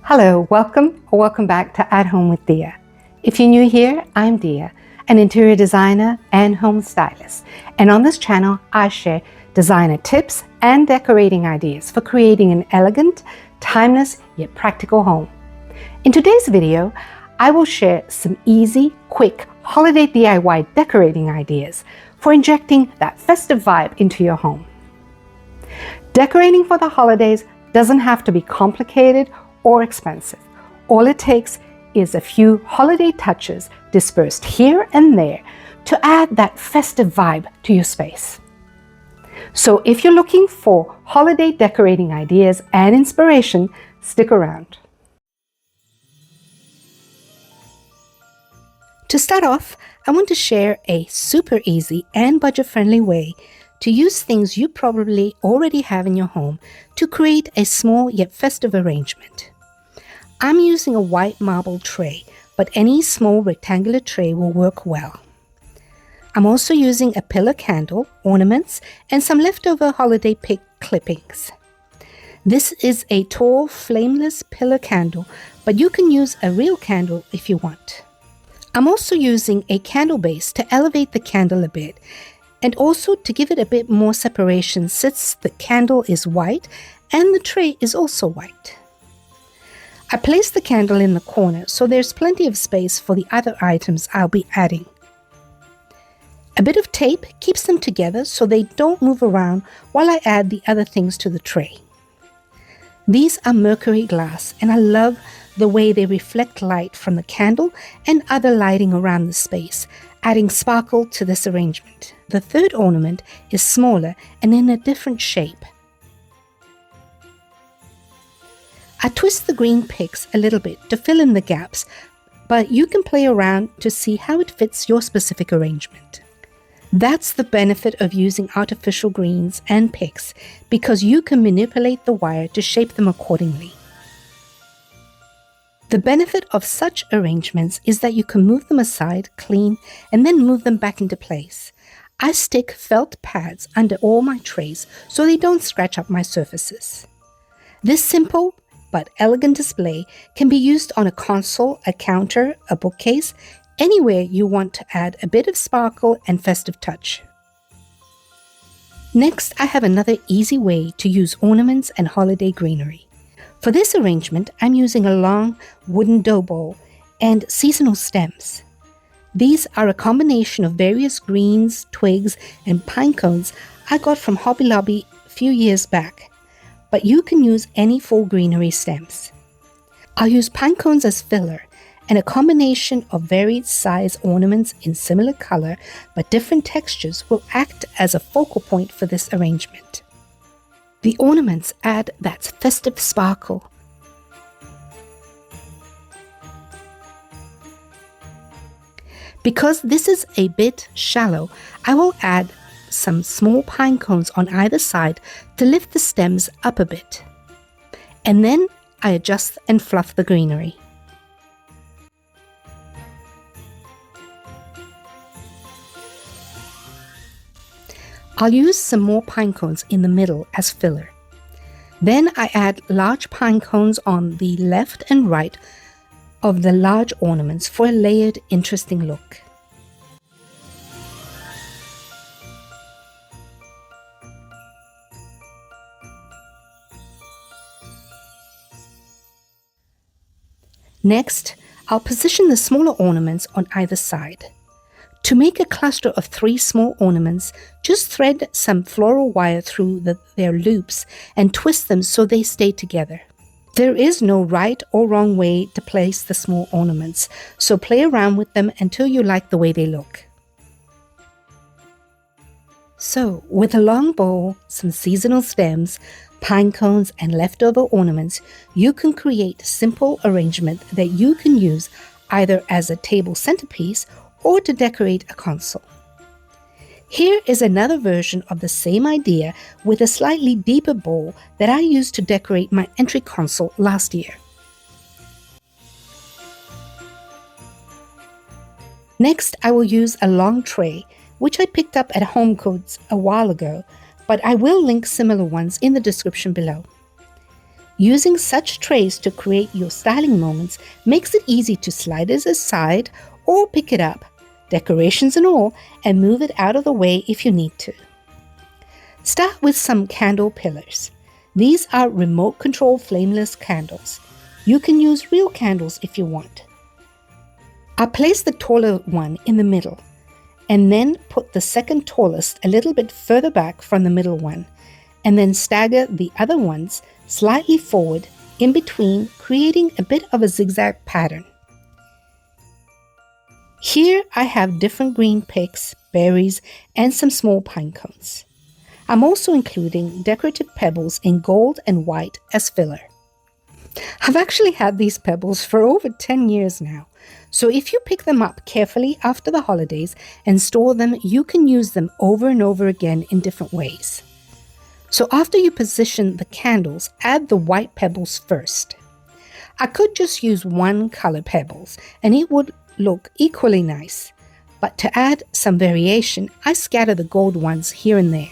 Hello, welcome or welcome back to At Home with Dia. If you're new here, I'm Dia, an interior designer and home stylist. And on this channel, I share designer tips and decorating ideas for creating an elegant, timeless, yet practical home. In today's video, I will share some easy, quick holiday DIY decorating ideas for injecting that festive vibe into your home. Decorating for the holidays doesn't have to be complicated or expensive. All it takes is a few holiday touches dispersed here and there to add that festive vibe to your space. So if you're looking for holiday decorating ideas and inspiration, stick around. To start off, I want to share a super easy and budget-friendly way to use things you probably already have in your home to create a small yet festive arrangement. I'm using a white marble tray, but any small rectangular tray will work well. I'm also using a pillar candle, ornaments, and some leftover holiday pick clippings. This is a tall, flameless pillar candle, but you can use a real candle if you want. I'm also using a candle base to elevate the candle a bit, and also to give it a bit more separation since the candle is white and the tray is also white. I placed the candle in the corner so there's plenty of space for the other items I'll be adding. A bit of tape keeps them together so they don't move around while I add the other things to the tray. These are mercury glass and I love the way they reflect light from the candle and other lighting around the space, adding sparkle to this arrangement. The third ornament is smaller and in a different shape. I twist the green picks a little bit to fill in the gaps, but you can play around to see how it fits your specific arrangement. That's the benefit of using artificial greens and picks, because you can manipulate the wire to shape them accordingly. The benefit of such arrangements is that you can move them aside, clean, and then move them back into place. I stick felt pads under all my trays so they don't scratch up my surfaces. This simple but elegant display can be used on a console, a counter, a bookcase, anywhere you want to add a bit of sparkle and festive touch. Next, I have another easy way to use ornaments and holiday greenery. For this arrangement, I'm using a long wooden dough bowl and seasonal stems. These are a combination of various greens, twigs, and pine cones I got from Hobby Lobby a few years back, but you can use any fall greenery stems. I'll use pine cones as filler, and a combination of varied size ornaments in similar color but different textures will act as a focal point for this arrangement. The ornaments add that festive sparkle. Because this is a bit shallow, I will add some small pine cones on either side to lift the stems up a bit. And then I adjust and fluff the greenery. I'll use some more pine cones in the middle as filler. Then I add large pine cones on the left and right of the large ornaments for a layered, interesting look. Next, I'll position the smaller ornaments on either side. To make a cluster of 3 small ornaments, just thread some floral wire through their loops and twist them so they stay together. There is no right or wrong way to place the small ornaments, so play around with them until you like the way they look. So, with a long bowl, some seasonal stems, pine cones, and leftover ornaments, you can create a simple arrangement that you can use either as a table centerpiece or to decorate a console. Here is another version of the same idea with a slightly deeper bowl that I used to decorate my entry console last year. Next, I will use a long tray, which I picked up at Home Goods a while ago, but I will link similar ones in the description below. Using such trays to create your styling moments makes it easy to slide it aside or pick it up, decorations and all, and move it out of the way if you need to. Start with some candle pillars. These are remote control flameless candles. You can use real candles if you want. I place the taller one in the middle and then put the second tallest a little bit further back from the middle one, and then stagger the other ones slightly forward in between, creating a bit of a zigzag pattern. Here I have different green picks, berries, and some small pine cones. I'm also including decorative pebbles in gold and white as filler. I've actually had these pebbles for over 10 years now, so if you pick them up carefully after the holidays and store them, you can use them over and over again in different ways. So after you position the candles, add the white pebbles first. I could just use one color pebbles and it would look equally nice, but to add some variation, I scatter the gold ones here and there.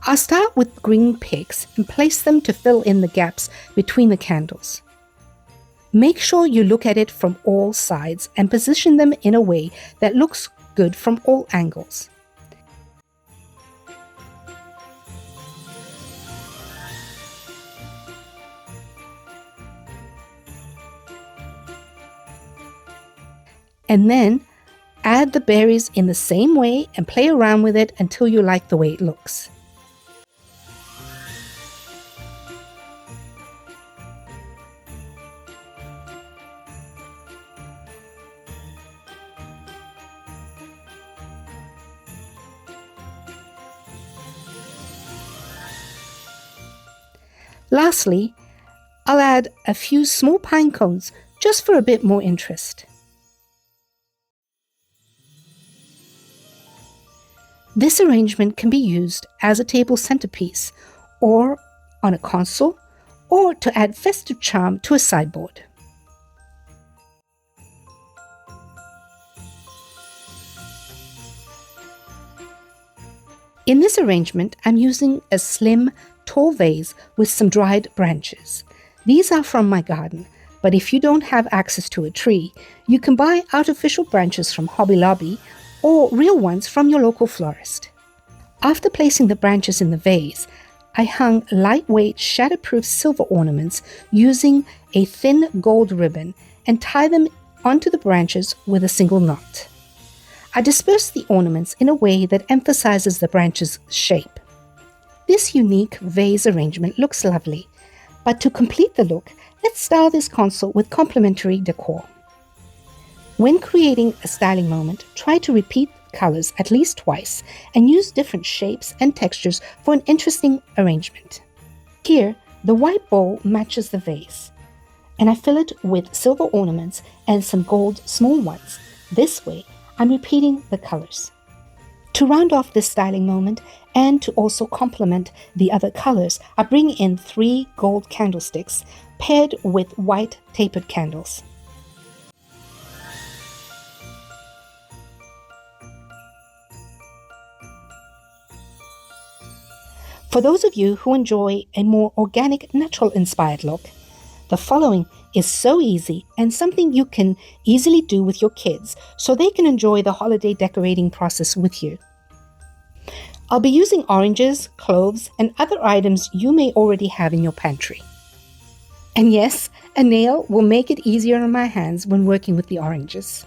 I'll start with green picks and place them to fill in the gaps between the candles. Make sure you look at it from all sides and position them in a way that looks good from all angles. And then add the berries in the same way and play around with it until you like the way it looks. Lastly, I'll add a few small pine cones just for a bit more interest. This arrangement can be used as a table centerpiece or on a console, or to add festive charm to a sideboard. In this arrangement, I'm using a slim, tall vase with some dried branches. These are from my garden, but if you don't have access to a tree, you can buy artificial branches from Hobby Lobby or real ones from your local florist. After placing the branches in the vase, I hung lightweight shatterproof silver ornaments using a thin gold ribbon and tie them onto the branches with a single knot. I disperse the ornaments in a way that emphasizes the branch's shape. This unique vase arrangement looks lovely, but to complete the look, let's style this console with complementary decor. When creating a styling moment, try to repeat colors at least twice and use different shapes and textures for an interesting arrangement. Here, the white bowl matches the vase, and I fill it with silver ornaments and some gold small ones. This way, I'm repeating the colors. To round off this styling moment and to also complement the other colors, I bring in 3 gold candlesticks paired with white tapered candles. For those of you who enjoy a more organic, natural-inspired look, the following is so easy and something you can easily do with your kids so they can enjoy the holiday decorating process with you. I'll be using oranges, cloves, and other items you may already have in your pantry. And yes, a nail will make it easier on my hands when working with the oranges.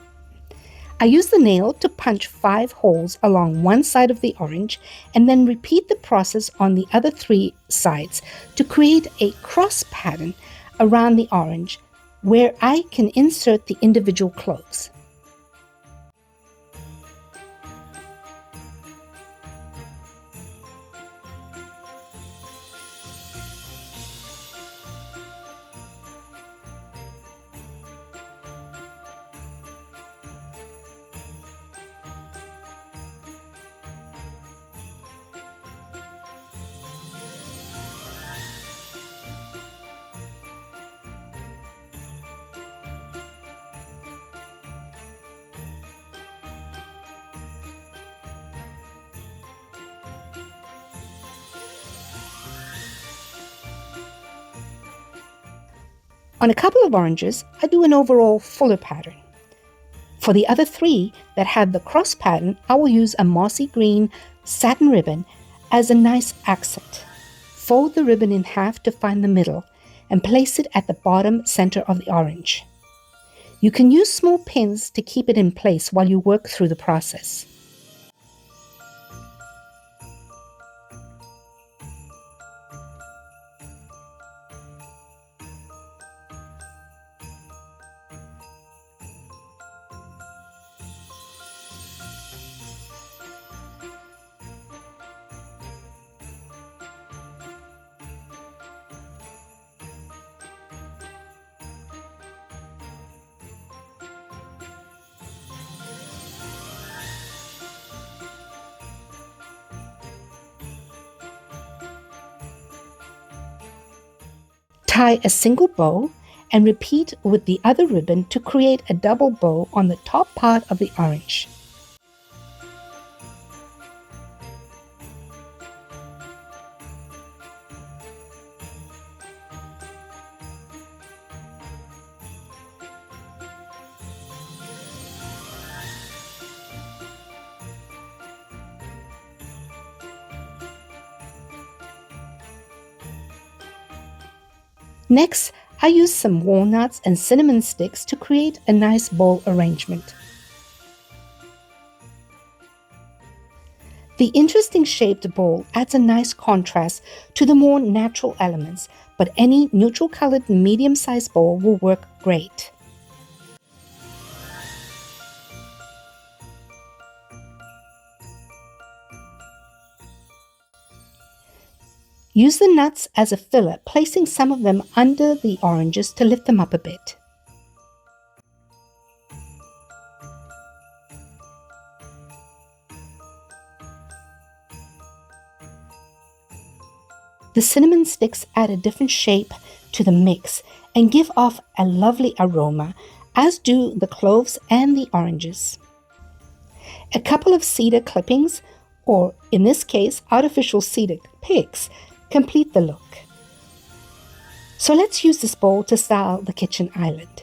I use the nail to punch 5 holes along one side of the orange and then repeat the process on the other 3 sides to create a cross pattern around the orange where I can insert the individual cloves. On a couple of oranges, I do an overall fuller pattern. For the other 3 that have the cross pattern, I will use a mossy green satin ribbon as a nice accent. Fold the ribbon in half to find the middle and place it at the bottom center of the orange. You can use small pins to keep it in place while you work through the process. Tie a single bow and repeat with the other ribbon to create a double bow on the top part of the orange. Next, I use some walnuts and cinnamon sticks to create a nice bowl arrangement. The interesting shaped bowl adds a nice contrast to the more natural elements, but any neutral colored medium-sized bowl will work great. Use the nuts as a filler, placing some of them under the oranges to lift them up a bit. The cinnamon sticks add a different shape to the mix and give off a lovely aroma, as do the cloves and the oranges. A couple of cedar clippings, or in this case, artificial cedar picks, complete the look. So let's use this bowl to style the kitchen island.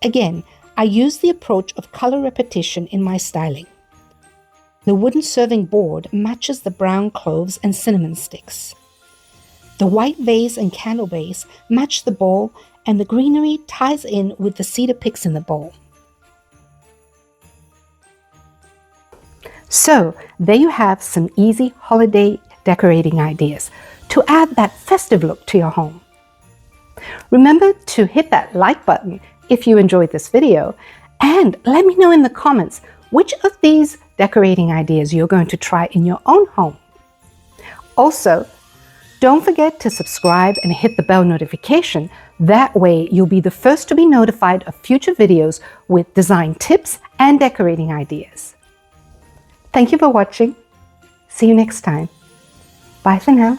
Again, I use the approach of color repetition in my styling. The wooden serving board matches the brown cloves and cinnamon sticks. The white vase and candle base match the bowl, and the greenery ties in with the cedar picks in the bowl. So there you have some easy holiday decorating ideas to add that festive look to your home. Remember to hit that like button if you enjoyed this video, and let me know in the comments which of these decorating ideas you're going to try in your own home. Also, don't forget to subscribe and hit the bell notification. That way you'll be the first to be notified of future videos with design tips and decorating ideas. Thank you for watching. See you next time. Bye for now.